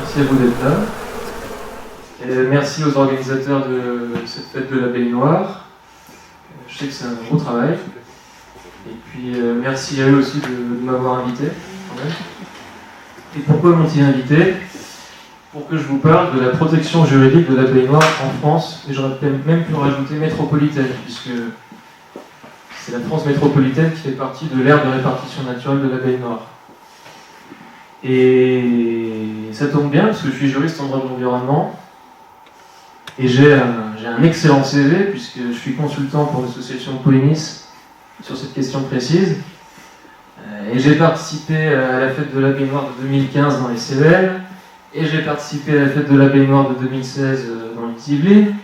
Merci à vous d'être là. Et merci aux organisateurs de cette fête de la baignoire. Je sais que c'est un gros travail. Et puis merci à eux aussi de m'avoir invité. Quand même. Et pourquoi m'ont-ils invité? Pour que je vous parle de la protection juridique de la baignoire en France, et j'aurais même pu rajouter métropolitaine, puisque c'est la France métropolitaine qui fait partie de l'aire de répartition naturelle de la baignoire. Et ça tombe bien, parce que je suis juriste en droit de l'environnement, et j'ai un excellent CV, puisque je suis consultant pour l'association Polynis sur cette question précise. Et j'ai participé à la fête de la baignoire de 2015 dans les Cévennes, et j'ai participé à la fête de la baignoire de 2016 dans les Yvelines.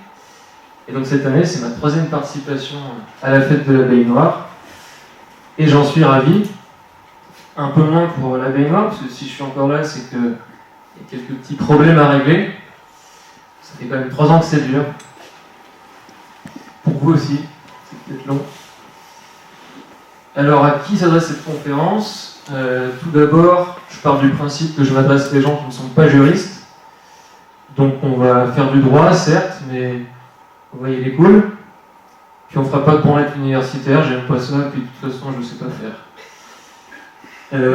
Et donc cette année, c'est ma 3e participation à la fête de la baignoire. Et j'en suis ravi. Un peu moins pour la baignoire, parce que si je suis encore là, c'est qu'il y a quelques petits problèmes à régler. Ça fait quand même 3 ans que c'est dur. Pour vous aussi, c'est peut-être long. Alors, à qui s'adresse cette conférence? Tout d'abord, je pars du principe que je m'adresse à des gens qui ne sont pas juristes. Donc on va faire du droit, certes, mais vous voyez, il est cool. Puis on fera pas de branlette universitaire, j'aime pas ça, puis de toute façon, je ne sais pas faire.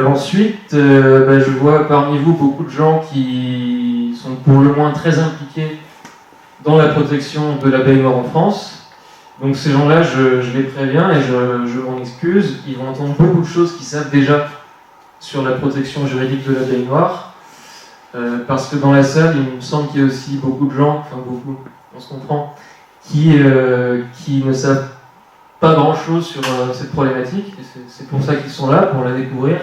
Ensuite, je vois parmi vous beaucoup de gens qui sont pour le moins très impliqués dans la protection de la baignoire en France. Donc ces gens-là, je les préviens et je m'en excuse. Ils vont entendre beaucoup de choses qu'ils savent déjà sur la protection juridique de la baignoire. Parce que dans la salle, il me semble qu'il y a aussi beaucoup de gens, enfin beaucoup, on se comprend, qui ne savent pas grand-chose sur cette problématique. C'est pour ça qu'ils sont là, pour la découvrir.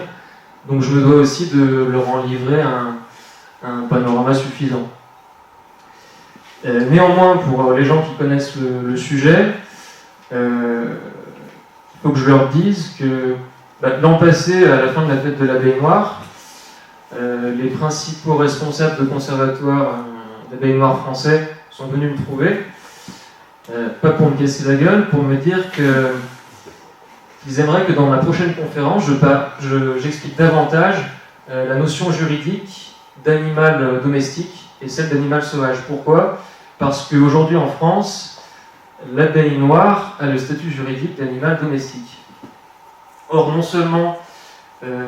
Donc je me dois aussi de leur en livrer un panorama suffisant. Néanmoins, pour les gens qui connaissent le sujet, il faut que je leur dise que l'an passé, à la fin de la fête de la baignoire, les principaux responsables de conservatoires de la baignoire français sont venus me trouver, pas pour me casser la gueule, pour me dire qu'ils aimeraient que dans ma prochaine conférence, j'explique davantage la notion juridique d'animal domestique et celle d'animal sauvage. Pourquoi? Parce qu'aujourd'hui en France, la baignoire a le statut juridique d'animal domestique. Or, non seulement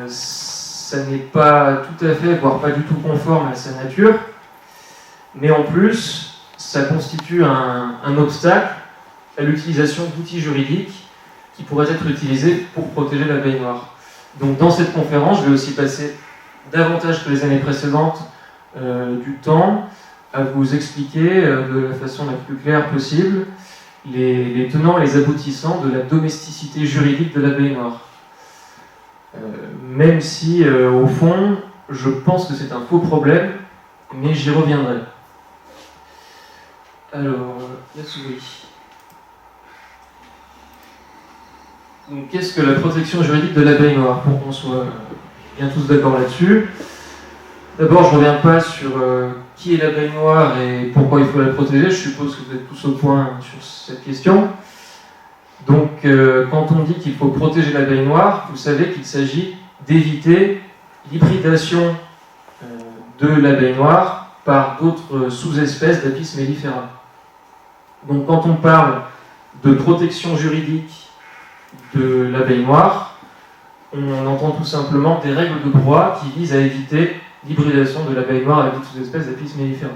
ça n'est pas tout à fait, voire pas du tout conforme à sa nature, mais en plus, ça constitue un obstacle à l'utilisation d'outils juridiques qui pourraient être utilisés pour protéger la baignoire. Donc dans cette conférence, je vais aussi passer davantage que les années précédentes du temps à vous expliquer de la façon la plus claire possible les tenants et les aboutissants de la domesticité juridique de la baignoire. Même si, au fond, je pense que c'est un faux problème, mais j'y reviendrai. Alors, la souris. Donc, qu'est-ce que la protection juridique de la baignoire, pour qu'on soit bien tous d'accord là-dessus? D'abord, je ne reviens pas sur qui est la baignoire et pourquoi il faut la protéger. Je suppose que vous êtes tous au point sur cette question. Donc, quand on dit qu'il faut protéger la baignoire, vous savez qu'il s'agit d'éviter l'hybridation de la baignoire par d'autres sous-espèces d'Apis mellifera. Donc, quand on parle de protection juridique de la baignoire, on entend tout simplement des règles de droit qui visent à éviter l'hybridation de la baignoire avec d'autres sous-espèces d'Apis mellifera.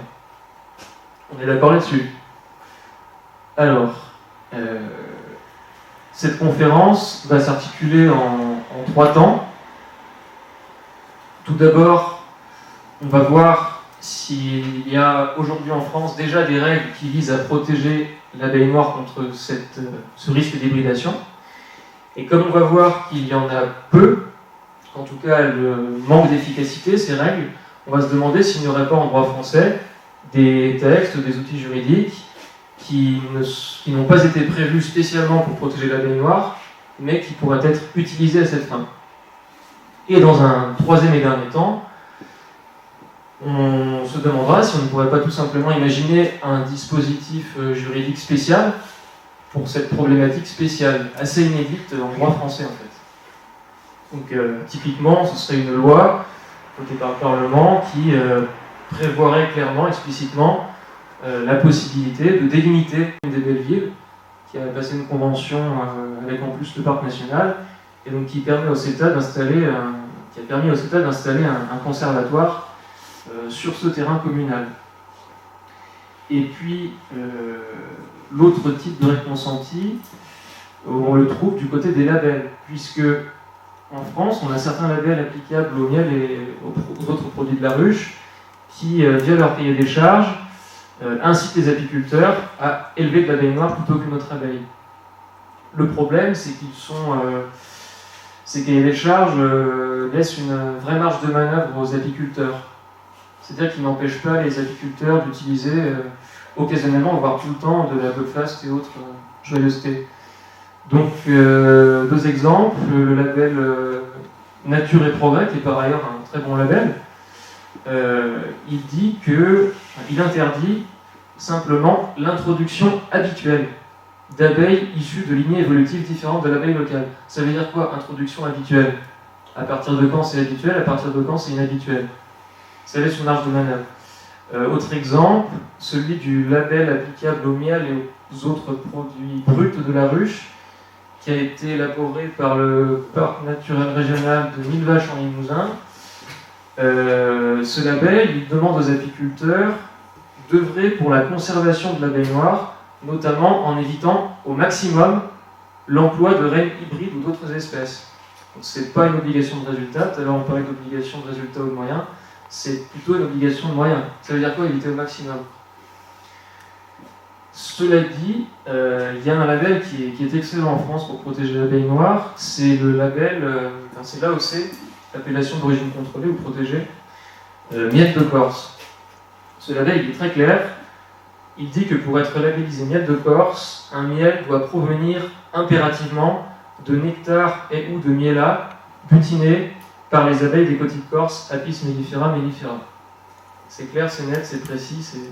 On est d'accord là-dessus? Alors, cette conférence va s'articuler en 3 temps. Tout d'abord, on va voir s'il y a aujourd'hui en France déjà des règles qui visent à protéger la baignoire contre ce risque d'hybridation. Et comme on va voir qu'il y en a peu, en tout cas le manque d'efficacité, ces règles, on va se demander s'il n'y aurait pas en droit français des textes, des outils juridiques qui n'ont pas été prévus spécialement pour protéger la baignoire, mais qui pourraient être utilisés à cette fin. Et dans un 3e et dernier temps, on se demandera si on ne pourrait pas tout simplement imaginer un dispositif juridique spécial pour cette problématique spéciale, assez inédite en droit français en fait. Donc typiquement, ce serait une loi votée par le Parlement qui prévoirait clairement, explicitement, la possibilité de délimiter une des belles villes, qui a passé une convention avec en plus le parc national, et donc qui permet au CETA d'installer un conservatoire sur ce terrain communal. Et puis, l'autre type de règle consentie, on le trouve du côté des labels, puisque en France, on a certains labels applicables au miel et aux autres produits de la ruche, qui, via leur cahier des charges, incitent les apiculteurs à élever de l'abeille noire plutôt qu'une autre abeille. Le problème, c'est ces cahiers des charges laissent une vraie marge de manœuvre aux apiculteurs. C'est-à-dire qu'ils n'empêchent pas les apiculteurs d'utiliser occasionnellement, voire tout le temps, de la Buckfast et autres joyeusetés. Donc, deux exemples. Le label Nature et Progrès, qui est par ailleurs un très bon label, il interdit simplement l'introduction habituelle d'abeilles issues de lignées évolutives différentes de l'abeille locale. Ça veut dire quoi, introduction habituelle? À partir de quand c'est habituel, à partir de quand c'est inhabituel? Ça laisse une marge de manœuvre. Autre exemple, celui du label applicable au miel et aux autres produits bruts de la ruche, qui a été élaboré par le parc naturel régional de Millevaches en Limousin. Ce label, il demande aux apiculteurs d'œuvrer pour la conservation de l'abeille noire, notamment en évitant au maximum l'emploi de reines hybrides ou d'autres espèces. Ce n'est pas une obligation de résultat, tout à l'heure on parlait d'obligation de résultat ou de moyens, c'est plutôt une obligation de moyens. Ça veut dire quoi, éviter au maximum? Cela dit, il y a un label qui est excellent en France pour protéger l'abeille noire, c'est le label, c'est l'AOC, l'appellation d'origine contrôlée ou protégée, miel de Corse. Ce label il est très clair, il dit que pour être labellisé miel de Corse, un miel doit provenir impérativement de nectar et ou de miela butiné par les abeilles des côtes de Corse, Apis mellifera mellifera. C'est clair, c'est net, c'est précis,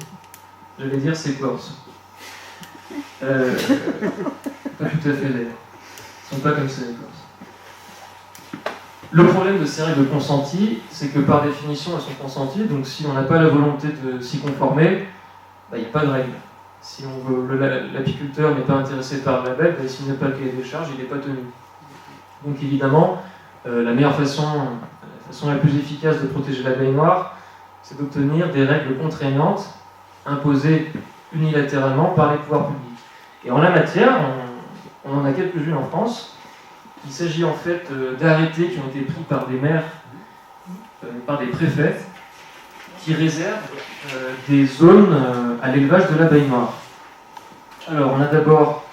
je vais dire c'est Corse. Pas tout à fait d'ailleurs. Ils ne sont pas comme ça les Corses. Le problème de ces règles consenties, c'est que par définition elles sont consenties, donc si on n'a pas la volonté de s'y conformer, il n'y a pas de règle. Si l'apiculteur n'est pas intéressé par le label, s'il n'a pas le cahier des charges, il n'est pas tenu. Donc évidemment, la façon la plus efficace de protéger l'abeille noire, c'est d'obtenir des règles contraignantes imposées unilatéralement par les pouvoirs publics. Et en la matière, on en a quelques-unes en France. Il s'agit en fait d'arrêtés qui ont été pris par des maires, par des préfets, qui réservent des zones à l'élevage de l'abeille noire. Alors, on a d'abord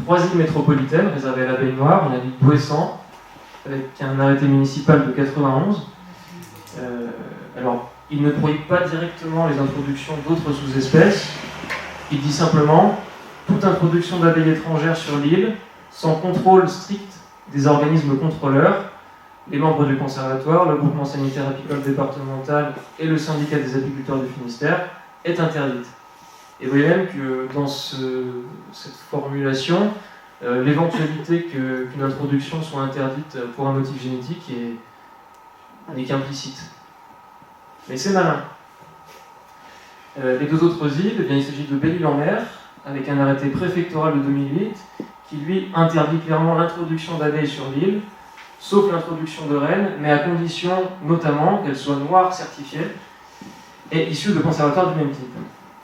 3 îles métropolitaines réservées à l'abeille noire. On a l'île d'Ouessant, avec un arrêté municipal de 91. Alors, il ne prohibe pas directement les introductions d'autres sous-espèces. Il dit simplement toute introduction d'abeilles étrangères sur l'île, sans contrôle strict des organismes contrôleurs, les membres du conservatoire, le groupement sanitaire apicole départemental et le syndicat des apiculteurs du Finistère, est interdite. Et vous voyez même que dans cette formulation, l'éventualité qu'une introduction soit interdite pour un motif génétique n'est qu'implicite. Mais c'est malin. Les deux autres îles, eh bien, il s'agit de Belle-Île-en-Mer, avec un arrêté préfectoral de 2008, qui lui interdit clairement l'introduction d'abeilles sur l'île, sauf l'introduction de reines, mais à condition notamment qu'elles soient noires certifiées et issues de conservatoires du même type.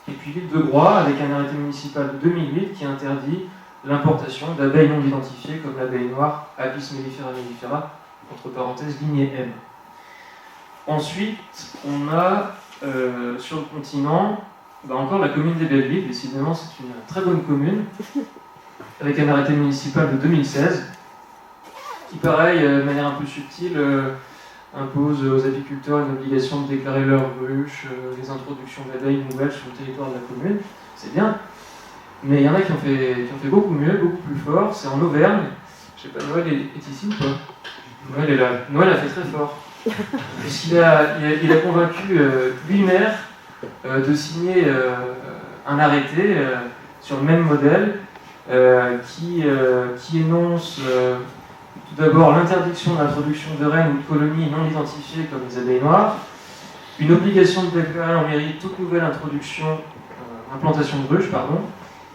Et puis l'île de Groix, avec un arrêté municipal de 2008 qui interdit l'importation d'abeilles non identifiées comme l'abeille noire Apis mellifera mellifera, entre parenthèses lignée M. Ensuite, on a sur le continent encore la commune des Belles-Villes, décidément c'est une très bonne commune, avec un arrêté municipal de 2016, qui pareil, de manière un peu subtile, impose aux apiculteurs une obligation de déclarer leurs ruches, les introductions d'abeilles nouvelles sur le territoire de la commune, c'est bien. Mais il y en a qui ont fait beaucoup mieux, beaucoup plus fort, c'est en Auvergne. Je sais pas, Noël est ici ou pas? Noël est là. Noël a fait très fort. Puisqu'il a convaincu 8 maires de signer un arrêté sur le même modèle qui énonce tout d'abord l'interdiction de l'introduction de reines ou de colonies non identifiées comme les abeilles noires, Une obligation de déclarer en mairie toute nouvelle implantation de ruches,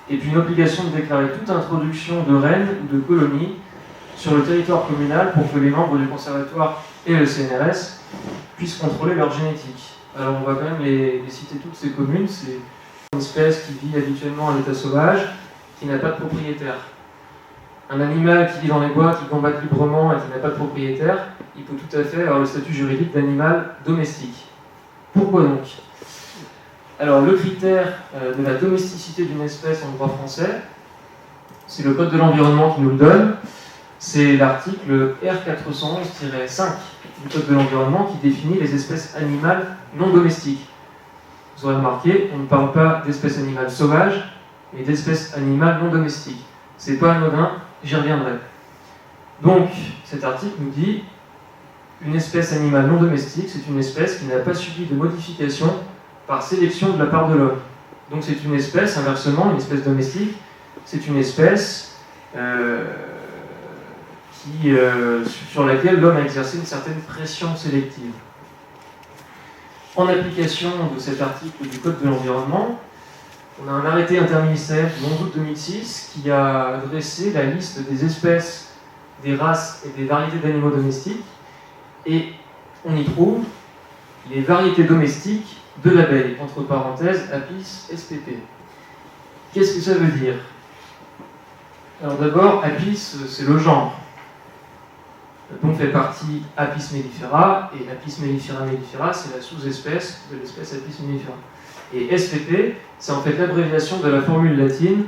et puis une obligation de déclarer toute introduction de rennes ou de colonies sur le territoire communal pour que les membres du conservatoire et le CNRS puissent contrôler leur génétique. Alors on va quand même les citer toutes ces communes. C'est une espèce qui vit habituellement à l'état sauvage, qui n'a pas de propriétaire. Un animal qui vit dans les bois, qui combat librement et qui n'a pas de propriétaire, il peut tout à fait avoir le statut juridique d'animal domestique. Pourquoi donc? Alors le critère de la domesticité d'une espèce en droit français, c'est le Code de l'environnement qui nous le donne. C'est l'article R411-5 du Code de l'environnement qui définit les espèces animales non domestiques. Vous aurez remarqué, on ne parle pas d'espèces animales sauvages, mais d'espèces animales non domestiques. C'est pas anodin, j'y reviendrai. Donc, cet article nous dit une espèce animale non domestique, c'est une espèce qui n'a pas subi de modification par sélection de la part de l'homme. Donc c'est une espèce, inversement, une espèce domestique, c'est une espèce sur laquelle l'homme a exercé une certaine pression sélective. En application de cet article du Code de l'environnement, on a un arrêté interministériel du 11 août 2006 qui a dressé la liste des espèces, des races et des variétés d'animaux domestiques, et on y trouve les variétés domestiques de l'abeille, entre parenthèses, Apis spp. Qu'est-ce que ça veut dire? Alors d'abord, Apis, c'est le genre, dont fait partie Apis mellifera, et Apis mellifera mellifera, c'est la sous-espèce de l'espèce Apis mellifera. Et SPP, c'est en fait l'abréviation de la formule latine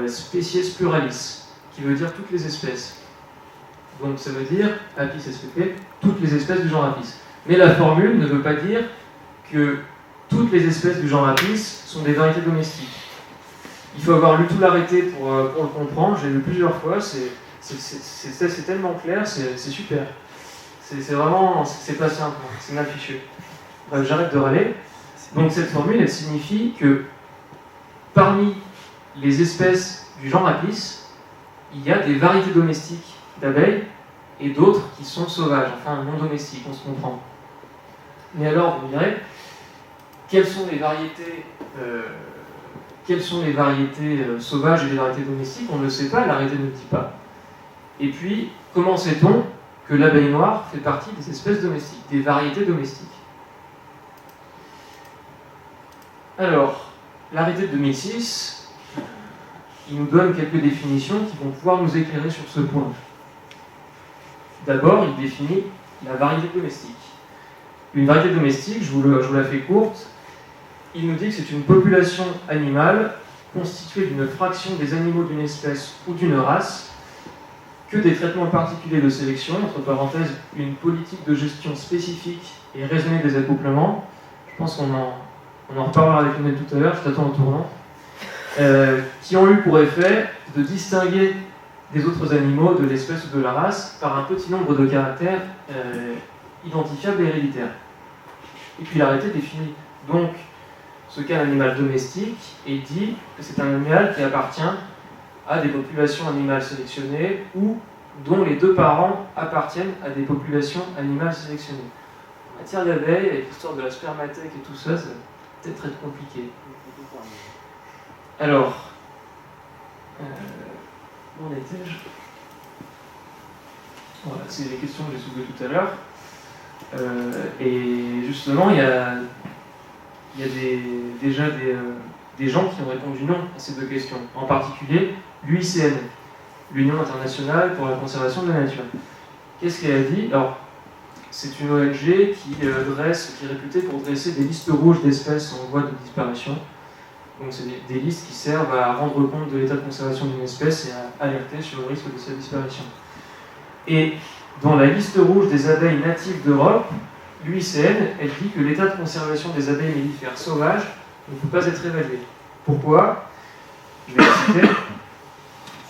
species pluralis, qui veut dire toutes les espèces. Donc ça veut dire, Apis spp, toutes les espèces du genre Apis. Mais la formule ne veut pas dire que toutes les espèces du genre Apis sont des variétés domestiques. Il faut avoir lu tout l'arrêté pour le comprendre, j'ai lu plusieurs fois, c'est tellement clair, c'est super. C'est vraiment, c'est pas simple, c'est mal fichu. Bref, j'arrête de râler. Donc cette formule, elle signifie que parmi les espèces du genre Apis, il y a des variétés domestiques d'abeilles et d'autres qui sont sauvages, enfin non domestiques, on se comprend. Mais alors, vous me direz, quelles sont les variétés sauvages et les variétés domestiques? On ne le sait pas, l'arrêté ne le dit pas. Et puis, comment sait-on que l'abeille noire fait partie des espèces domestiques, des variétés domestiques? Alors, l'arrêté de 2006, il nous donne quelques définitions qui vont pouvoir nous éclairer sur ce point. D'abord, il définit la variété domestique. Une variété domestique, je vous la fais courte, il nous dit que c'est une population animale constituée d'une fraction des animaux d'une espèce ou d'une race, que des traitements particuliers de sélection, entre parenthèses, une politique de gestion spécifique et raisonnée des accouplements. Je pense qu'on en reparlera avec Lionel tout à l'heure, je t'attends au tournant, qui ont eu pour effet de distinguer des autres animaux de l'espèce ou de la race par un petit nombre de caractères identifiables et héréditaires. Et puis l'arrêté définit donc ce qu'est un animal domestique et dit que c'est un animal qui appartient à des populations animales sélectionnées ou dont les deux parents appartiennent à des populations animales sélectionnées. En matière d'abeilles, avec l'histoire de la spermathèque et tout ça, ça va peut-être être compliqué. Alors, où en étais-je? Voilà, c'est les questions que j'ai soulevées tout à l'heure. Et justement, il y a déjà des gens qui ont répondu non à ces deux questions. En particulier, l'UICN, l'Union internationale pour la conservation de la nature. Qu'est-ce qu'elle a dit? Alors, c'est une ONG qui est réputée pour dresser des listes rouges d'espèces en voie de disparition. Donc, c'est des listes qui servent à rendre compte de l'état de conservation d'une espèce et à alerter sur le risque de sa disparition. Et dans la liste rouge des abeilles natives d'Europe, l'UICN, elle dit que l'état de conservation des abeilles mellifères sauvages ne peut pas être évalué. Pourquoi? Je vais le citer.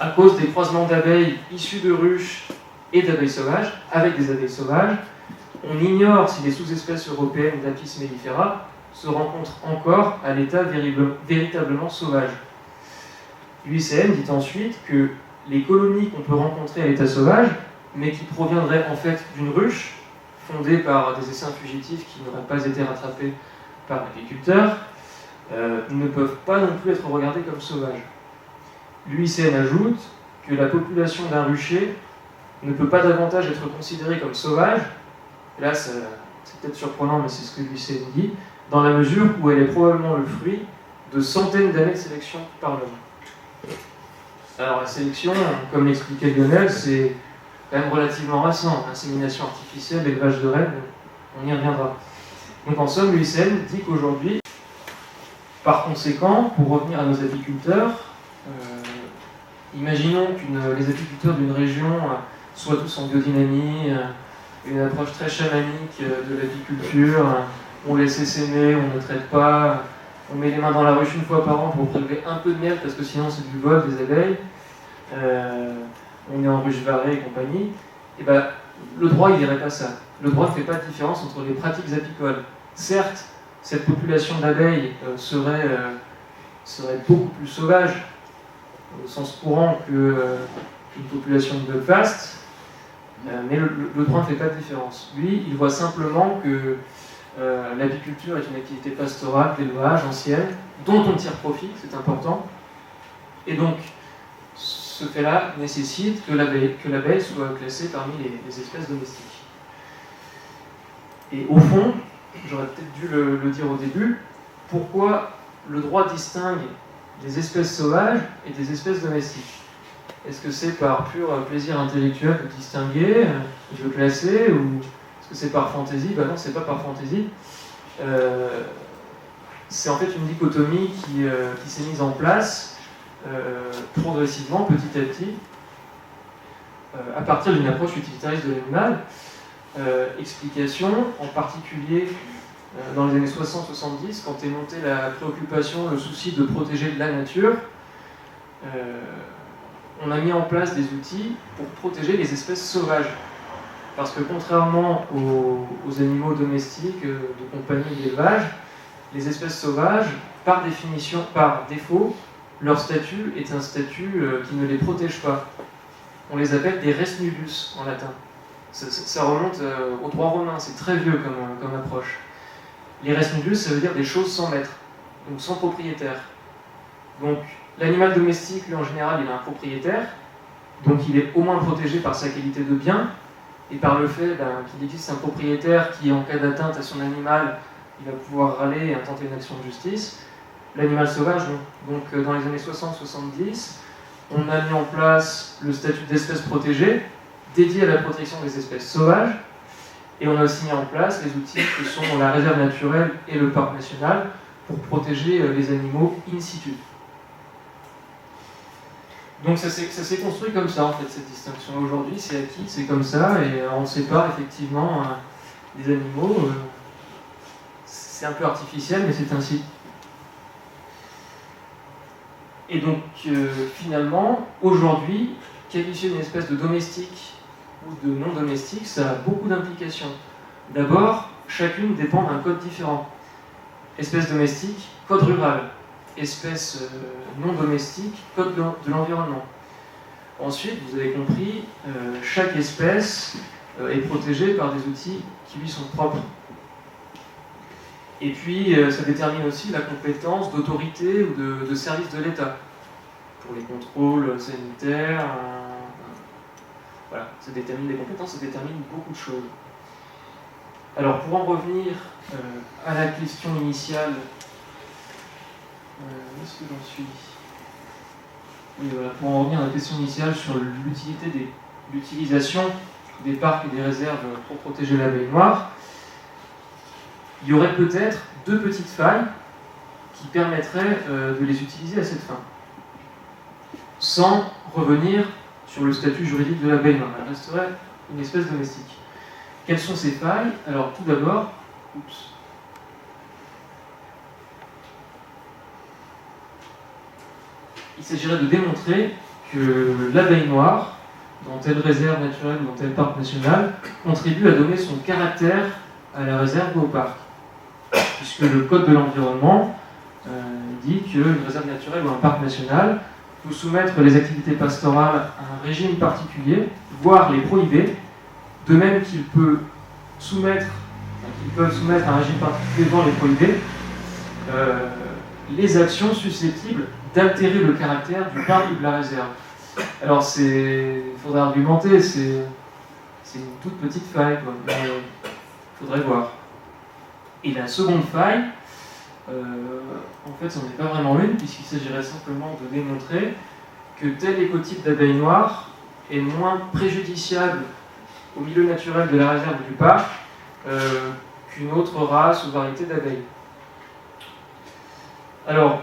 À cause des croisements d'abeilles issues de ruches et d'abeilles sauvages, avec des abeilles sauvages, on ignore si les sous-espèces européennes d'Apis mellifera se rencontrent encore à l'état véritablement sauvage. L'UICN dit ensuite que les colonies qu'on peut rencontrer à l'état sauvage, mais qui proviendraient en fait d'une ruche, fondés par des essaims fugitifs qui n'auraient pas été rattrapés par l'agriculteur, ne peuvent pas non plus être regardés comme sauvages. L'UICN ajoute que la population d'un rucher ne peut pas davantage être considérée comme sauvage, et là c'est peut-être surprenant mais c'est ce que l'UICN dit, dans la mesure où elle est probablement le fruit de centaines d'années de sélection par l'homme. Alors la sélection, comme l'expliquait Lionel, c'est quand même relativement récent, insémination artificielle, élevage de rennes, on y reviendra. Donc en somme, l'UICN dit qu'aujourd'hui, par conséquent, pour revenir à nos apiculteurs, imaginons que les apiculteurs d'une région soient tous en biodynamie, une approche très chamanique de l'apiculture, on laisse essaimer, on ne traite pas, on met les mains dans la ruche une fois par an pour prélever un peu de miel parce que sinon c'est du vol des abeilles, on est en ruche varée et compagnie, et ben, le droit il dirait pas ça. Le droit ne fait pas de différence entre les pratiques apicoles. Certes, cette population d'abeilles serait beaucoup plus sauvage au sens courant qu'une population de Belfast, mais le droit ne fait pas de différence. Lui, il voit simplement que l'apiculture est une activité pastorale, d'élevage, ancienne, dont on tire profit, c'est important, et donc ce fait-là nécessite que l'abeille soit classée parmi les espèces domestiques. Et au fond, j'aurais peut-être dû le dire au début, pourquoi le droit distingue des espèces sauvages et des espèces domestiques? Est-ce que c'est par pur plaisir intellectuel de distinguer, de classer, ou est-ce que c'est par fantaisie? Ben non, c'est pas par fantaisie. C'est en fait une dichotomie qui s'est mise en place progressivement, petit à petit, à partir d'une approche utilitariste de l'animal. Explication, en particulier dans les années 60-70, quand est montée la préoccupation, le souci de protéger la nature, on a mis en place des outils pour protéger les espèces sauvages. Parce que contrairement aux animaux domestiques, de compagnie d'élevage, les espèces sauvages, par définition, par défaut, leur statut est un statut qui ne les protège pas. On les appelle des res nullus en latin. Ça remonte au droit romain, c'est très vieux comme approche. Les res nullus, ça veut dire des choses sans maître, donc sans propriétaire. Donc l'animal domestique, lui en général, il a un propriétaire, donc il est au moins protégé par sa qualité de bien, et par le fait qu'il existe un propriétaire qui, en cas d'atteinte à son animal, il va pouvoir râler et intenter une action de justice. L'animal sauvage, non. Donc dans les années 60-70, on a mis en place le statut d'espèce protégée, dédié à la protection des espèces sauvages, et on a aussi mis en place les outils que sont la réserve naturelle et le parc national pour protéger les animaux in situ. Donc ça s'est construit comme ça en fait, cette distinction. Aujourd'hui c'est acquis, c'est comme ça, et on sépare effectivement des animaux. C'est un peu artificiel, mais c'est ainsi. Et donc finalement, aujourd'hui, qualifier une espèce de domestique ou de non domestique, ça a beaucoup d'implications. D'abord, chacune dépend d'un code différent. Espèce domestique, code rural. Espèce non domestique, code de l'environnement. Ensuite, vous avez compris, chaque espèce est protégée par des outils qui lui sont propres. Et puis, ça détermine aussi la compétence d'autorité ou de service de l'État pour les contrôles sanitaires. Voilà, ça détermine les compétences, ça détermine beaucoup de choses. Alors, pour en revenir à la question initiale, où est-ce que j'en suis? Oui, voilà, pour en revenir à la question initiale sur l'utilisation des parcs et des réserves pour protéger l'abeille noire, il y aurait peut-être deux petites failles qui permettraient de les utiliser à cette fin, sans revenir sur le statut juridique de l'abeille noire. Elle resterait une espèce domestique. Quelles sont ces failles? Alors tout d'abord, il s'agirait de démontrer que l'abeille noire, dans telle réserve naturelle ou dans tel parc national, contribue à donner son caractère à la réserve ou au parc. Puisque le Code de l'environnement dit qu'une réserve naturelle ou un parc national peut soumettre les activités pastorales à un régime particulier, voire les prohiber, de même qu'il peut qu'ils peuvent soumettre à un régime particulier devant les prohiber, les actions susceptibles d'altérer le caractère du parc ou de la réserve. Alors il faudrait argumenter, c'est une toute petite faille, quoi, mais il faudrait voir. Et la seconde faille, en fait, ce n'est pas vraiment une, puisqu'il s'agirait simplement de démontrer que tel écotype d'abeilles noires est moins préjudiciable au milieu naturel de la réserve ou du parc qu'une autre race ou variété d'abeilles. Alors,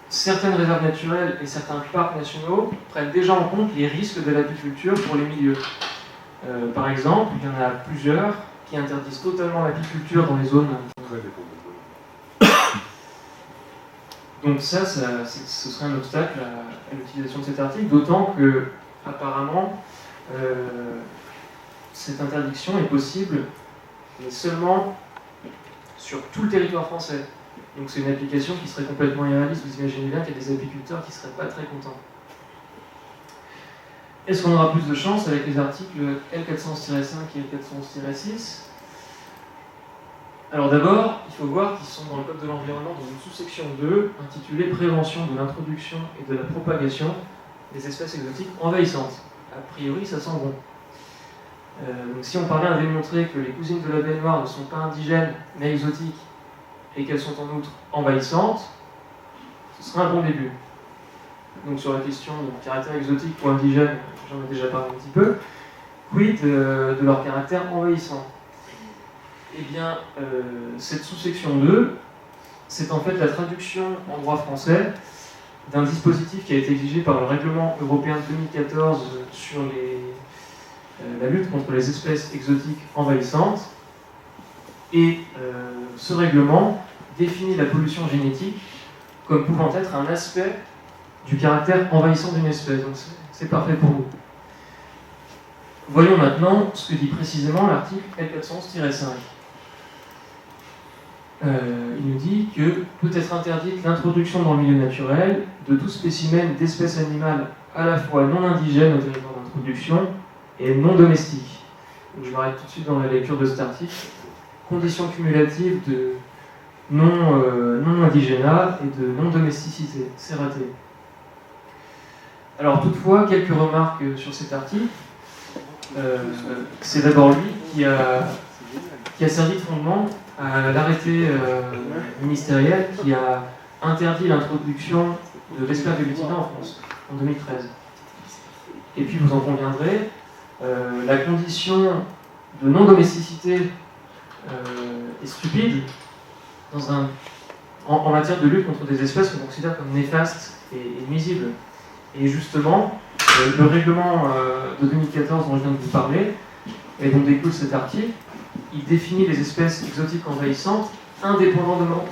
certaines réserves naturelles et certains parcs nationaux prennent déjà en compte les risques de l'apiculture pour les milieux. Par exemple, il y en a plusieurs qui interdisent totalement l'apiculture dans les zones. Donc ça, ce serait un obstacle à l'utilisation de cet article, d'autant que, apparemment, cette interdiction est possible, mais seulement sur tout le territoire français. Donc c'est une application qui serait complètement irréaliste. Vous imaginez bien qu'il y a des apiculteurs qui ne seraient pas très contents. Est-ce qu'on aura plus de chance avec les articles L411-5 et L411-6 ? Alors d'abord, il faut voir qu'ils sont dans le Code de l'environnement dans une sous-section 2 intitulée Prévention de l'introduction et de la propagation des espèces exotiques envahissantes. A priori, ça sent bon. Donc si on parvient à démontrer que les cousines de l'abeille noire ne sont pas indigènes mais exotiques et qu'elles sont en outre envahissantes, ce serait un bon début. Donc sur la question de caractère exotique ou indigène, j'en ai déjà parlé un petit peu. Quid de leur caractère envahissant ? Eh bien, cette sous-section 2, c'est en fait la traduction en droit français d'un dispositif qui a été exigé par le règlement européen de 2014 sur la lutte contre les espèces exotiques envahissantes. Et ce règlement définit la pollution génétique comme pouvant être un aspect du caractère envahissant d'une espèce. Donc c'est parfait pour nous. Voyons maintenant ce que dit précisément l'article L411-5. Il nous dit que peut être interdite l'introduction dans le milieu naturel de tout spécimen d'espèces animales à la fois non indigènes au territoire d'introduction et non domestiques. Donc je m'arrête tout de suite dans la lecture de cet article. Conditions cumulatives de non-indigénat et de non-domesticité. C'est raté. Alors toutefois, quelques remarques sur cet article. C'est d'abord lui qui a servi de fondement à l'arrêté ministériel qui a interdit l'introduction de l'Espergillutina en France en 2013. Et puis vous en conviendrez, la condition de non-domesticité est stupide en matière de lutte contre des espèces qu'on considère comme néfastes et nuisibles. Et justement, le règlement de 2014 dont je viens de vous parler, et dont découle cet article, il définit les espèces exotiques envahissantes indépendamment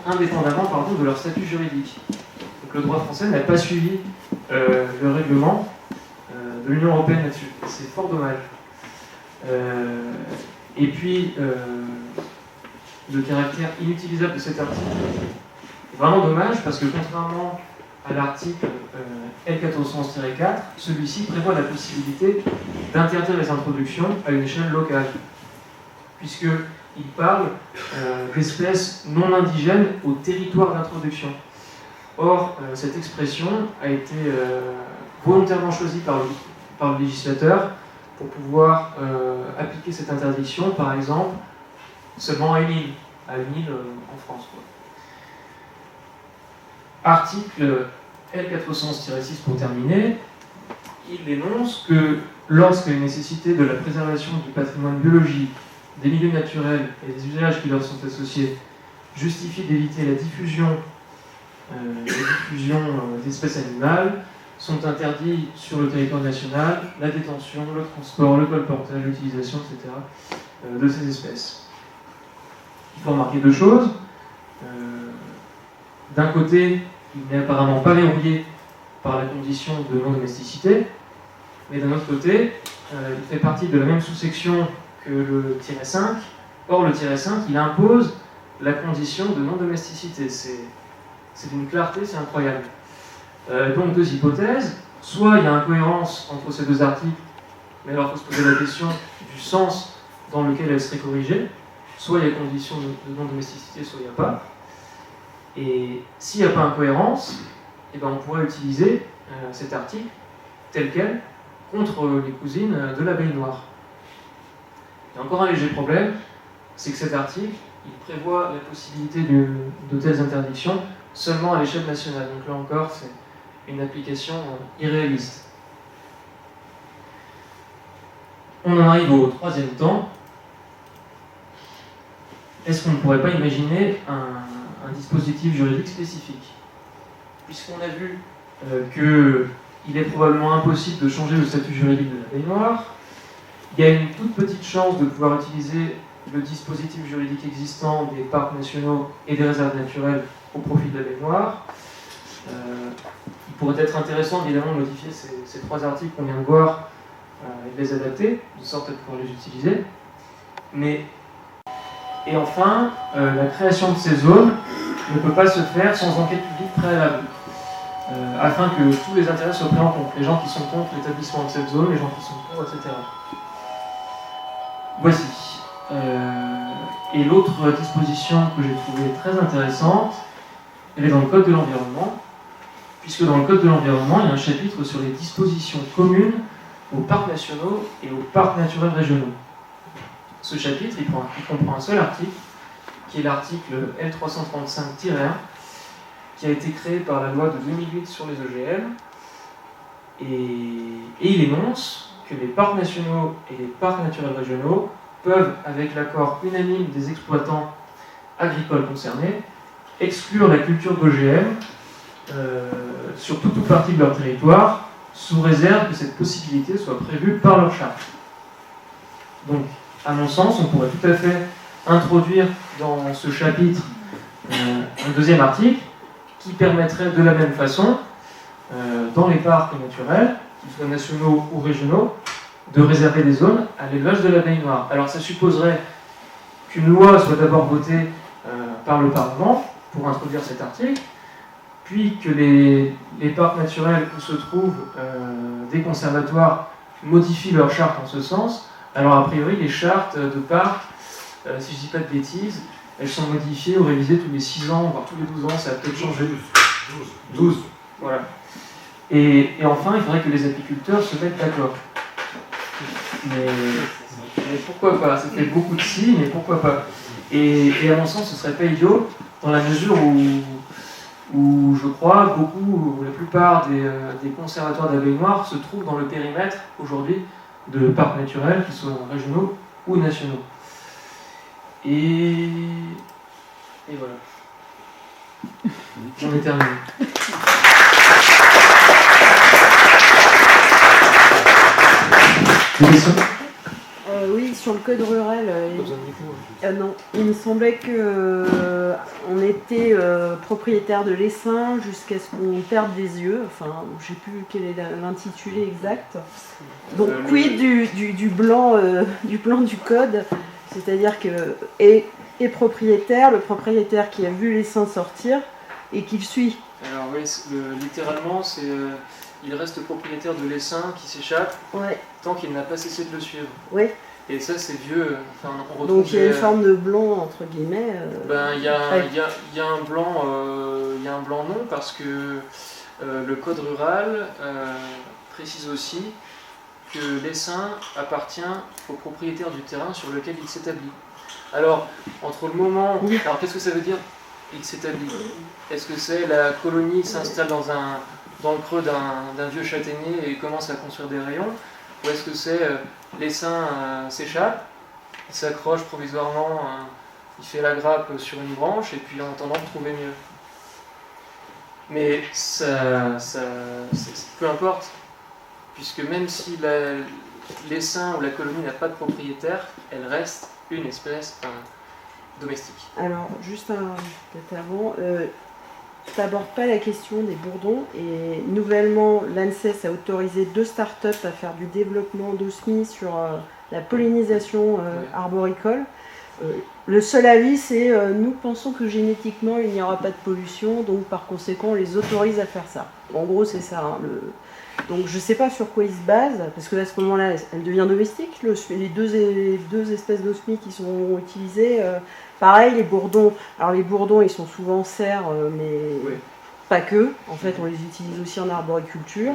de leur statut juridique. Donc le droit français n'a pas suivi le règlement de l'Union européenne là-dessus. C'est fort dommage. Et puis, le caractère inutilisable de cet article est vraiment dommage parce que contrairement à l'article L411-4, celui-ci prévoit la possibilité d'interdire les introductions à une échelle locale, puisqu'il parle d'espèces non indigènes au territoire d'introduction. Or, cette expression a été volontairement choisie par le législateur pour pouvoir appliquer cette interdiction, par exemple, seulement à une île en France. Article L411-6 pour terminer, il dénonce que lorsque les nécessités de la préservation du patrimoine biologique, des milieux naturels et des usages qui leur sont associés justifient d'éviter la diffusion d'espèces animales, sont interdits sur le territoire national la détention, le transport, le colportage, l'utilisation, etc. De ces espèces. Il faut remarquer deux choses. D'un côté, il n'est apparemment pas verrouillé par la condition de non-domesticité, mais d'un autre côté, il fait partie de la même sous-section que le -5. Or, le -5, il impose la condition de non-domesticité. C'est d'une clarté, c'est incroyable. Donc, deux hypothèses. Soit il y a incohérence entre ces deux articles, mais alors il faut se poser la question du sens dans lequel elles seraient corrigées. soit il y a condition de non-domesticité, soit il n'y a pas. Et s'il n'y a pas incohérence, eh ben on pourrait utiliser cet article tel quel contre les cousines de l'abeille noire. Il y a encore un léger problème, c'est que cet article, il prévoit la possibilité de telles interdictions seulement à l'échelle nationale. Donc là encore, c'est une application irréaliste. On en arrive au troisième temps. Est-ce qu'on ne pourrait pas imaginer un dispositif juridique spécifique? Puisqu'on a vu qu'il est probablement impossible de changer le statut juridique de l'abeille noire, il y a une toute petite chance de pouvoir utiliser le dispositif juridique existant des parcs nationaux et des réserves naturelles au profit de l'abeille noire. Il pourrait être intéressant évidemment de modifier ces trois articles qu'on vient de voir et de les adapter, de sorte à pouvoir les utiliser. Et enfin, la création de ces zones ne peut pas se faire sans enquête publique préalable, afin que tous les intérêts soient pris en compte, les gens qui sont contre l'établissement de cette zone, les gens qui sont pour, etc. Voici. Et l'autre disposition que j'ai trouvée très intéressante, elle est dans le Code de l'environnement, puisque dans le Code de l'environnement, il y a un chapitre sur les dispositions communes aux parcs nationaux et aux parcs naturels régionaux. Ce chapitre, il comprend un seul article, qui est l'article L335-1, qui a été créé par la loi de 2008 sur les OGM, et il énonce que les parcs nationaux et les parcs naturels régionaux peuvent, avec l'accord unanime des exploitants agricoles concernés, exclure la culture d'OGM sur toute ou partie de leur territoire, sous réserve que cette possibilité soit prévue par leur charte. Donc, à mon sens, on pourrait tout à fait introduire dans ce chapitre un deuxième article qui permettrait de la même façon, dans les parcs naturels, qu'ils soient nationaux ou régionaux, de réserver des zones à l'élevage de l'abeille noire. Alors ça supposerait qu'une loi soit d'abord votée par le Parlement pour introduire cet article, puis que les parcs naturels où se trouvent des conservatoires modifient leur charte en ce sens. Alors a priori, les chartes de parcs, si je ne dis pas de bêtises, elles sont modifiées ou révisées tous les 6 ans, voire tous les 12 ans, ça a peut-être changé. 12. Voilà. Et enfin, il faudrait que les apiculteurs se mettent d'accord. Mais pourquoi pas? Ça fait beaucoup de si, mais pourquoi pas? Et à mon sens, ce serait pas idiot, dans la mesure où je crois, la plupart des conservatoires d'abeilles noires se trouvent dans le périmètre, aujourd'hui, de parcs naturels, qu'ils soient régionaux ou nationaux. Et voilà. J'en ai terminé. Des questions ? Oui, sur le code rural, non, il me semblait qu'on était propriétaire de l'essaim jusqu'à ce qu'on perde des yeux. Enfin, je ne sais plus quel est l'intitulé exact. Donc, quid du blanc du code, c'est-à-dire que est propriétaire, le propriétaire qui a vu l'essaim sortir et qui le suit. Alors oui, littéralement, c'est il reste propriétaire de l'essaim qui s'échappe tant qu'il n'a pas cessé de le suivre. Oui. Et ça, c'est vieux. Enfin, on retrouve donc il y a une forme de blanc entre guillemets. Il y a un blanc, non, parce que le code rural précise aussi que l'essaim appartient au propriétaire du terrain sur lequel il s'établit. Alors, entre le moment... Alors, qu'est-ce que ça veut dire, il s'établit? Est-ce que c'est la colonie s'installe dans le creux d'un vieux châtaignier et commence à construire des rayons? Ou est-ce que c'est l'essaim s'échappe, il s'accroche provisoirement, il fait la grappe sur une branche et puis en attendant de trouver mieux? Mais peu importe, puisque même si l'essaim ou la colonie n'a pas de propriétaire, elle reste une espèce domestique. Alors, juste peut-être avant, tu n'abordes pas la question des bourdons, et nouvellement l'ANSES a autorisé 2 startups à faire du développement d'OSMI sur la pollinisation arboricole. Le seul avis, c'est nous pensons que génétiquement il n'y aura pas de pollution, donc par conséquent on les autorise à faire ça. En gros, c'est ça. Hein, donc je ne sais pas sur quoi ils se basent, parce que à ce moment-là, elle devient domestique. Les deux espèces d'osmies qui sont utilisées, pareil, les bourdons. Alors les bourdons, ils sont souvent en serre, mais pas que. En fait, on les utilise aussi en arboriculture.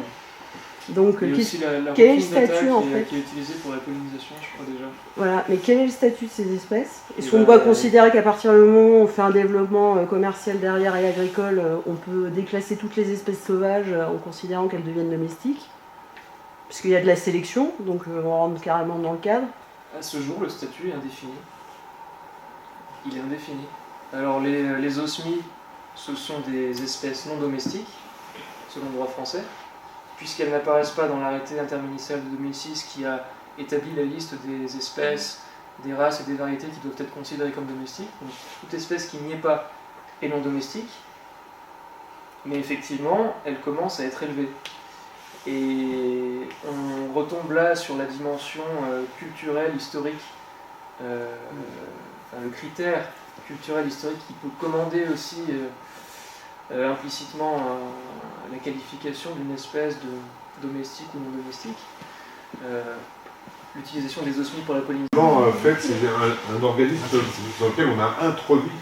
Donc, il y a aussi quel est le statut en fait qui est utilisé pour la pollinisation, je crois déjà. Voilà, mais quel est le statut de ces espèces? Est-ce qu'on doit considérer qu'à partir du moment où on fait un développement commercial derrière et agricole, on peut déclasser toutes les espèces sauvages en considérant qu'elles deviennent domestiques? Parce qu'il y a de la sélection, donc on rentre carrément dans le cadre. À ce jour, le statut est indéfini. Il est indéfini. Alors les osmies, ce sont des espèces non domestiques, selon le droit français, puisqu'elles n'apparaissent pas dans l'arrêté interministériel de 2006 qui a établi la liste des espèces, des races et des variétés qui doivent être considérées comme domestiques. Donc toute espèce qui n'y est pas est non domestique, mais effectivement, elle commence à être élevée. Et on retombe là sur la dimension culturelle, historique, le critère culturel, historique qui peut commander aussi implicitement la qualification d'une espèce de domestique ou non domestique. L'utilisation des osmies pour la pollinisation. En fait, c'est un organisme dans lequel on a introduit,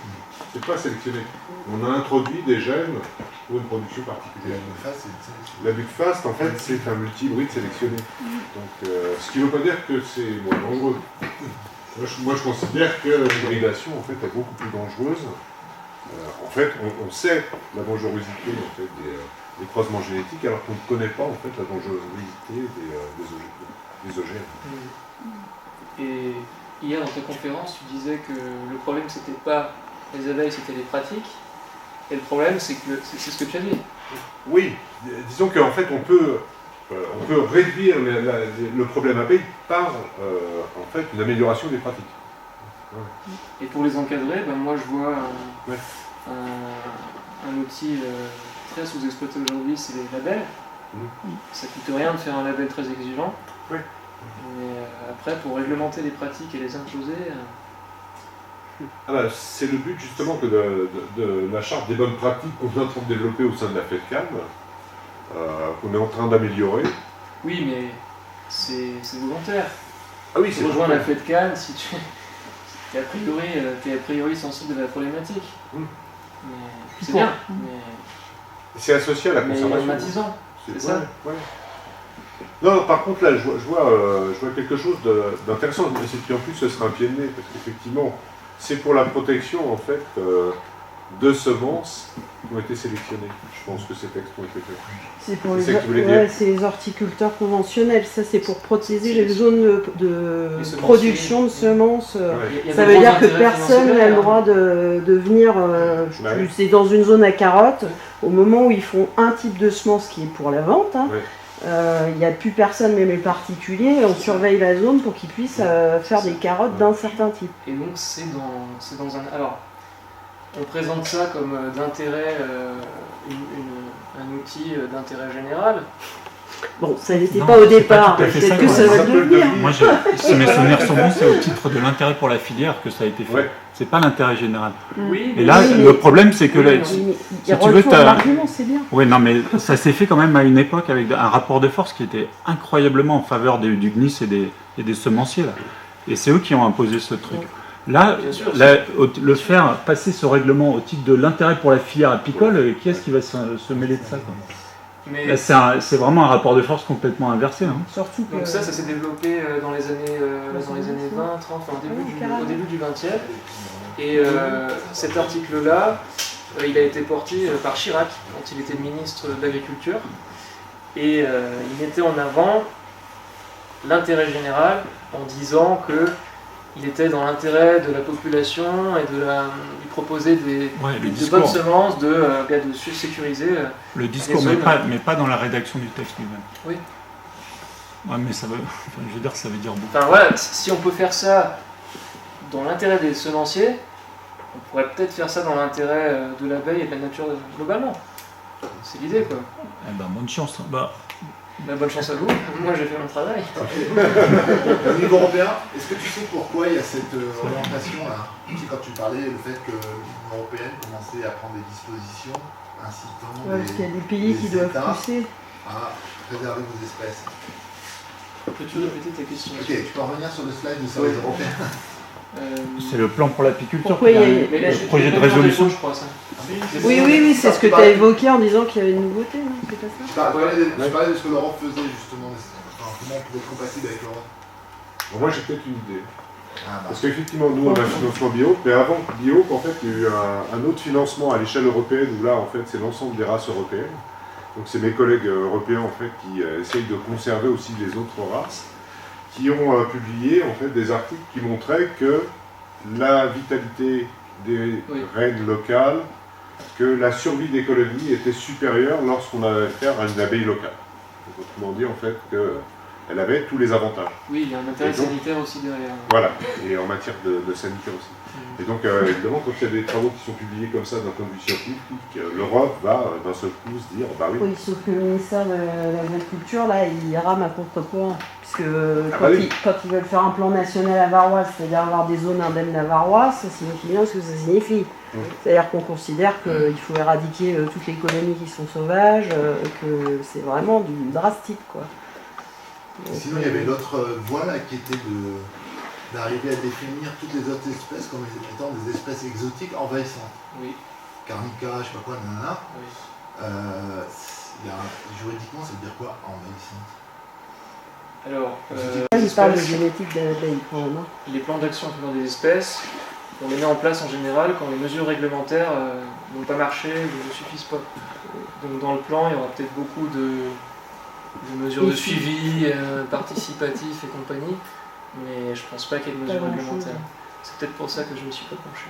c'est pas sélectionné, on a introduit des gènes pour une production particulière. La Buckfast, en fait, c'est un multi-hybride sélectionné. Donc, ce qui ne veut pas dire que c'est moins dangereux. Moi, je considère que l'hybridation, en fait, est beaucoup plus dangereuse. En fait, on sait la dangerosité en fait, des croisements génétiques, alors qu'on ne connaît pas en fait, la dangerosité des OGM. Et hier, dans ta conférence, tu disais que le problème, c'était pas les abeilles, c'était les pratiques. Et le problème, c'est ce que tu as dit. Oui, disons qu'en fait, on peut réduire le problème abeille par en fait, une amélioration des pratiques. Ouais. Et pour les encadrer, moi je vois un outil très sous-exploité aujourd'hui, c'est les labels. Ça coûte rien de faire un label très exigeant. Oui. Mais après, pour réglementer les pratiques et les imposer... c'est le but justement que de la charte des bonnes pratiques qu'on est en train de développer au sein de la FEDCAM, qu'on est en train d'améliorer. Oui, mais c'est volontaire. Ah oui, tu rejoins la FEDCAM si tu es a priori sensible de la problématique. C'est bien. C'est associé à la conservation. Mais matisant, c'est ça. Ouais. Non, par contre, là, je vois quelque chose d'intéressant. Et puis en plus, ce sera un pied de nez, parce qu'effectivement, c'est pour la protection, en fait, de semences qui ont été sélectionnées. Je pense que ces textes ont été faits. C'est pour les horticulteurs conventionnels. Ça, c'est pour protéger les zones de production de semences. Ça veut dire que personne n'a le droit de venir. C'est dans une zone à carottes. Au moment où ils font un type de semence qui est pour la vente, il n'y a plus personne, même les particuliers. On surveille la zone pour qu'ils puissent faire des carottes d'un certain type. Et donc, c'est dans un. Alors, on présente ça comme d'intérêt, un outil d'intérêt général. Bon, ça n'était pas au départ, peut-être que ça va devenir. Moi, si mes souvenirs sont bons, c'est au titre de l'intérêt pour la filière que ça a été fait. Ouais. C'est pas l'intérêt général. Oui, et là, le problème, c'est que si tu veux, l'argument, c'est bien. Oui, non, mais ça s'est fait quand même à une époque avec un rapport de force qui était incroyablement en faveur du GNIS et des semenciers. Là. Et c'est eux qui ont imposé ce truc. Là, le faire passer ce règlement au titre de l'intérêt pour la filière apicole, qui est-ce qui va se mêler de ça quoi. Mais c'est vraiment un rapport de force complètement inversé. Hein. Surtout que... Donc ça s'est développé dans les années 20, 30, enfin au début du 20e. Et cet article-là, il a été porté par Chirac quand il était ministre de l'Agriculture. Et il mettait en avant l'intérêt général en disant que il était dans l'intérêt de la population et de lui proposer de bonnes semences, de sécuriser. Le discours, mais pas dans la rédaction du texte lui-même. Oui. Ouais, mais ça veut dire beaucoup. Enfin voilà, si on peut faire ça dans l'intérêt des semenciers, on pourrait peut-être faire ça dans l'intérêt de l'abeille et de la nature globalement. C'est l'idée quoi. Eh ben, bonne chance. Bonne chance à vous, moi j'ai fait mon travail. Au niveau européen, est-ce que tu sais pourquoi il y a cette orientation-là? C'est quand tu parlais le fait que l'Union européenne commençait à prendre des dispositions incitant Parce qu'il y a des pays qui doivent États pousser. à préserver nos espèces. Peux-tu répéter ta question? Ok, tu peux revenir sur le slide du service européen. C'est le plan pour l'apiculture. Pourquoi il y a Le projet de résolution, je crois, ça. Oui, c'est ce que tu as évoqué en disant qu'il y avait une nouveauté, non? C'est pas ça? Je parlais de ce que l'Europe faisait justement, enfin, comment on pouvait être compatible avec l'Europe. Bon, moi j'ai peut-être une idée. Ah, bah. Parce qu'effectivement, nous on a un financement bio, mais avant bio, en fait, il y a eu un autre financement à l'échelle européenne où là, en fait, c'est l'ensemble des races européennes. Donc c'est mes collègues européens en fait qui essayent de conserver aussi les autres races, qui ont publié en fait des articles qui montraient que la vitalité des reines locales, que la survie des colonies était supérieure lorsqu'on avait affaire à une abeille locale. Donc, autrement dit, en fait, qu'elle avait tous les avantages. Oui, il y a un intérêt sanitaire aussi derrière. Voilà, et en matière de sanitaire aussi. Et donc, évidemment, quand il y a des travaux qui sont publiés comme ça d'un point de vue scientifique, l'Europe va d'un seul coup se dire, bah oui. Oui, sauf que le ministère de l'Agriculture, là, il rame à contre-courant. Parce que quand ils veulent faire un plan national avarois, c'est-à-dire avoir des zones indemnes avarois, ça signifie bien ce que ça signifie. C'est-à-dire qu'on considère qu'il faut éradiquer toutes les colonies qui sont sauvages, que c'est vraiment du drastique, quoi. Donc, sinon, il y avait l'autre voie là qui était d'arriver à définir toutes les autres espèces comme étant des espèces exotiques envahissantes. Oui. Carnica, je sais pas quoi, nanana. Oui. Juridiquement, ça veut dire quoi, envahissante? Alors, il parle de génétique d'abeilles, quand même. Les plans d'action en faveur des espèces, on les met en place en général quand les mesures réglementaires n'ont pas marché ou ne suffisent pas. Donc dans le plan, il y aura peut-être beaucoup de mesures de suivi participatif et compagnie, mais je pense pas qu'il y ait de mesures réglementaires. C'est peut-être pour ça que je ne me suis pas penché.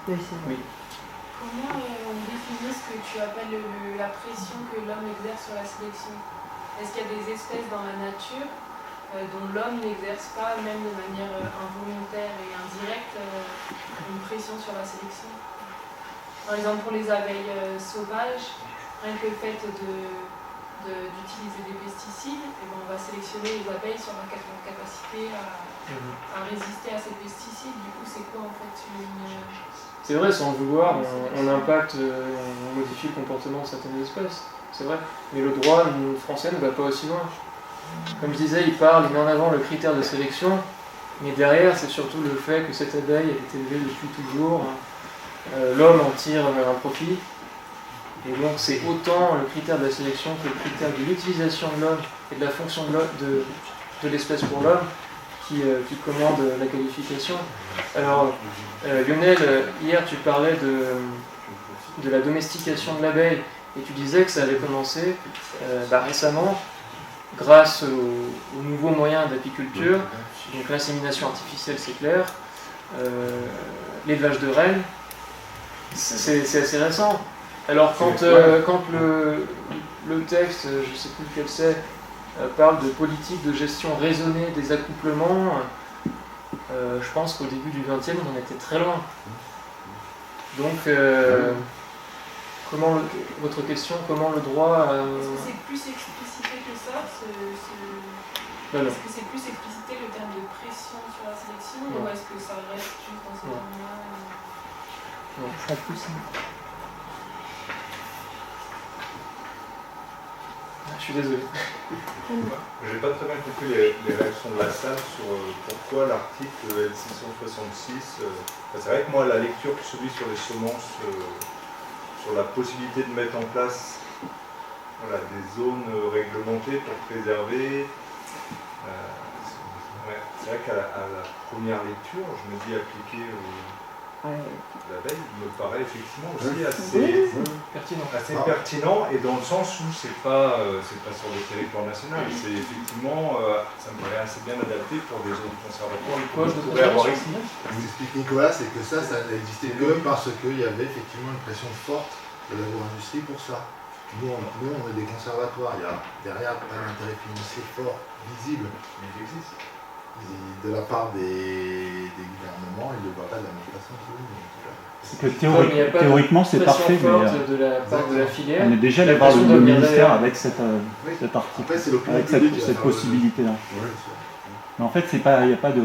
Oui, c'est vrai. Oui. Comment on définit ce que tu appelles la pression que l'homme exerce sur la sélection? Est-ce qu'il y a des espèces dans la nature dont l'homme n'exerce pas, même de manière involontaire et indirecte, une pression sur la sélection? Par exemple, pour les abeilles sauvages, rien que le fait d'utiliser des pesticides, on va sélectionner les abeilles sur leur capacité à résister à ces pesticides. Du coup, c'est quoi en fait C'est vrai, sans le vouloir, on impacte, on modifie le comportement de certaines espèces. C'est vrai. Mais le droit français ne va pas aussi loin. Comme je disais, il met en avant le critère de sélection, mais derrière, c'est surtout le fait que cette abeille est élevée depuis toujours. L'homme en tire un profit. Et donc, c'est autant le critère de la sélection que le critère de l'utilisation de l'homme et de la fonction de l'espèce pour l'homme qui commande la qualification. Alors, Lionel, hier, tu parlais de la domestication de l'abeille. Et tu disais que ça avait commencé récemment grâce aux nouveaux moyens d'apiculture, donc l'insémination artificielle c'est clair, l'élevage de rennes, c'est assez récent. Alors quand le texte, je ne sais plus lequel c'est, parle de politique de gestion raisonnée des accouplements, je pense qu'au début du XXe on en était très loin. Donc votre question, comment le droit... Est-ce que c'est plus explicité que ça Non. Est-ce que c'est plus explicité le terme de pression sur la sélection ou est-ce que ça reste juste dans ce terme-là Non, ça serait plus simple. Je suis désolé. J'ai pas très bien compris les réactions de la salle sur pourquoi l'article L666. C'est vrai que moi, la lecture que celui sur les semences, sur la possibilité de mettre en place des zones réglementées pour préserver. C'est vrai qu'à la première lecture, je me dis appliquer l'abeille me paraît effectivement aussi assez pertinent et dans le sens où c'est pas sur le territoire national, c'est effectivement, ça me paraît assez bien adapté pour des zones conservatoires que je pourrais avoir ici. Vous expliquez Nicolas, c'est que ça n'existait que parce qu'il y avait effectivement une pression forte de l'agro-industrie pour ça. Nous, on est des conservatoires, il y a derrière pas d'intérêt financier fort, visible, mais il existe. De la part des gouvernements, ils ne le voient pas de la même façon que nous. C'est que Comme il n'y a pas de théoriquement, c'est pression parfait, mais forte de la part de la filière. on est déjà allé la voir pression le doit venir ministère d'ailleurs. avec cet article, Après, c'est l'opinion avec publique qui va cette faire le- possibilité-là. Ouais, Mais en fait, il n'y a pas de.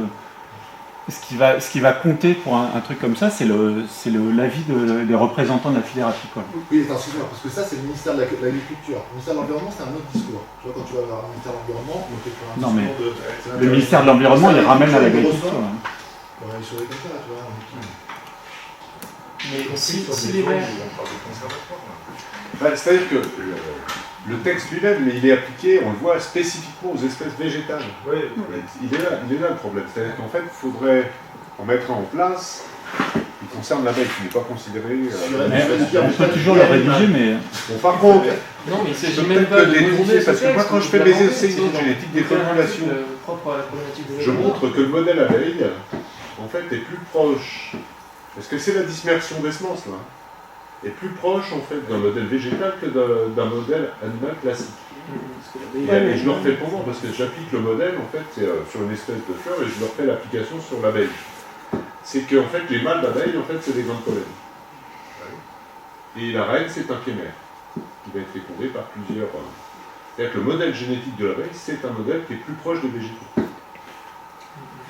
Ce qui va compter pour un truc comme ça, c'est l'avis des représentants de la filière apicole. oui, attends, excuse-moi, parce que ça, c'est le ministère de l'Agriculture. Le ministère de l'Environnement, c'est un autre discours. Tu vois, quand tu vas vers le ministère de l'Environnement, on te fait un Non, mais discours de... Le ministère de l'Environnement, il ramène à l'agriculture. On va aller sur les comme ça, tu vois. Mais si Sur des les zones maires. où on parle de conservatoire, là. Bah, c'est-à-dire que le texte lui-même, mais il est appliqué, on le voit, spécifiquement aux espèces végétales. Oui, Il est là le problème. C'est-à-dire qu'en fait, il faudrait en mettre un en place qui concerne l'abeille, qui n'est pas considéré. Mais on peut toujours le rédiger, mais Bon, par contre, Non, mais il je s'agit peux même peut-être pas le de détourner, modifier parce ce que moi, texte, quand je fais de mes l'inventer, essais c'est génétiques des de faire un populations, article propre à la problématique de je l'élevage. montre que le modèle abeille, en fait, est plus proche. Parce que c'est la dispersion des semences, là. Est plus proche, en fait, d'un modèle végétal que d'un modèle animal classique. Et je leur fais le pendant, parce que j'applique le modèle, en fait, sur une espèce de fleur, et je leur fais l'application sur l'abeille. C'est que, en fait, les mâles d'abeilles, en fait, c'est des grains de pollen. Et la reine, c'est un kémère, qui va être fécondé par plusieurs... C'est-à-dire que le modèle génétique de l'abeille, c'est un modèle qui est plus proche des végétaux.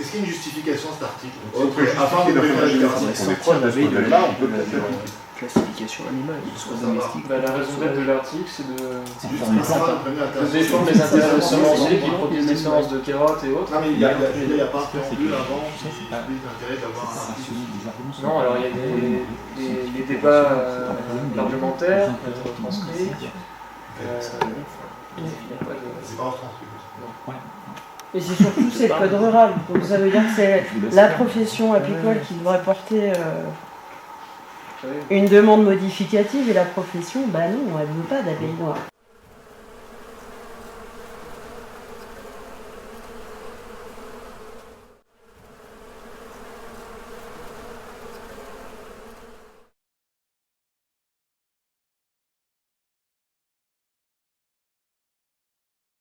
Est-ce qu'il y a une justification à cet article On peut justifier d'un point de vue génétique qu'on est proche de ce modèle-là, on peut peut-être l'appliquer. Classification animale, soit domestique. Bah, la raison d'être de l'article, c'est de de défendre les intérêts des semenciers qui produisent des semences de carottes et autres. Non, mais il n'y a pas un préambule avant qui explique l'intérêt d'avoir un article. Non, alors il y a des débats parlementaires qui peuvent être transcrits. Il n'y a pas de... C'est pas retranscrit. Et c'est surtout c'est le code rural. Donc ça veut dire que c'est la profession apicole qui devrait porter une demande modificative et la profession, bah non, elle ne veut pas d'abeilles noires.